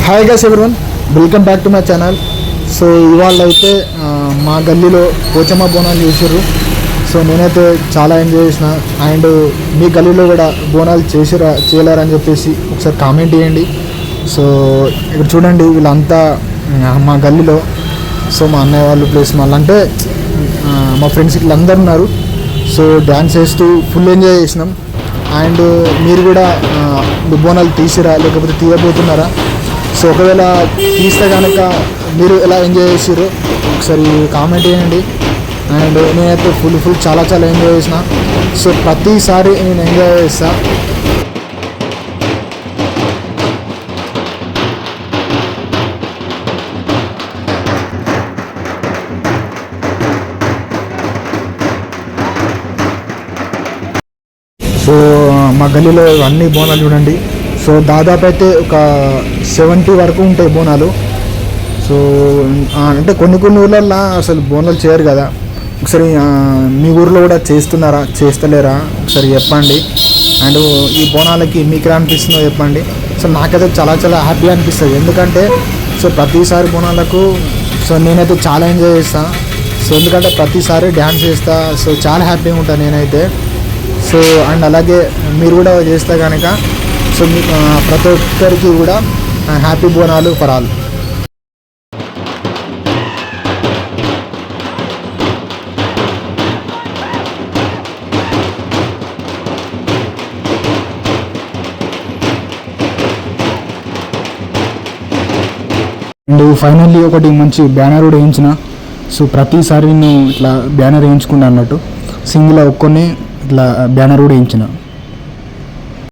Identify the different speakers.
Speaker 1: Hi guys everyone, welcome back to my channel. So ఇవాళ అయితే మా గల్లీలో పోచమ్మ బోనాలు చేసారు. సో నేనైతే చాలా ఎంజాయ్ చేసిన. అండ్ మీ గల్లీలో కూడా బోనాలు చేయలేరని చెప్పేసి ఒకసారి కామెంట్ చేయండి. సో ఇక్కడ చూడండి, వీళ్ళంతా మా గల్లీలో. సో మా అన్నయ్య వాళ్ళు ప్లేస్ మళ్ళీ అంటే మా ఫ్రెండ్స్ ఇట్లా అందరు ఉన్నారు. సో డ్యాన్స్ చేస్తూ ఫుల్ ఎంజాయ్ చేసినాం. అండ్ మీరు కూడా బోనాలు తీసిరా లేకపోతే తీయబోతున్నారా? సో ఒకవేళ తీస్తే కనుక మీరు ఎలా ఎంజాయ్ చేసారో ఒకసారి కామెంట్ చేయండి. అండ్ నేనైతే ఫుల్ చాలా ఎంజాయ్ చేసిన. సో ప్రతిసారి నేను ఎంజాయ్ చేస్తా. సో మా గల్లీలో అన్ని బోనాలు చూడండి. సో దాదాపు అయితే ఒక 70 వరకు ఉంటాయి బోనాలు. సో అంటే కొన్ని ఊళ్ళల్లో అసలు బోనాలు చేయరు కదా. ఒకసారి మీ ఊర్లో కూడా చేస్తున్నారా, చేస్తలేరా ఒకసారి చెప్పండి. అండ్ ఈ బోనాలకి మీకు ఎలా అనిపిస్తుందో చెప్పండి. సో నాకైతే చాలా హ్యాపీ అనిపిస్తుంది. ఎందుకంటే సో ప్రతిసారి బోనాలకు సో నేనైతే చాలా ఎంజాయ్ చేస్తాను. సో ఎందుకంటే ప్రతిసారి డ్యాన్స్ చేస్తా. సో చాలా హ్యాపీగా ఉంటాను నేనైతే. సో అండ్ అలాగే మీరు కూడా చేస్తే కనుక సో ప్రతి ఒక్కరికి కూడా happy Bonalu for all. And finally ఒకటి మంచి బ్యానర్ కూడా వేయించిన. సో ప్రతిసారి నేను ఇట్లా బ్యానర్ వేయించుకుంటా అన్నట్టు సింగిల్ ఒక్కొని ఇట్లా బ్యానర్ కూడా వేయించిన.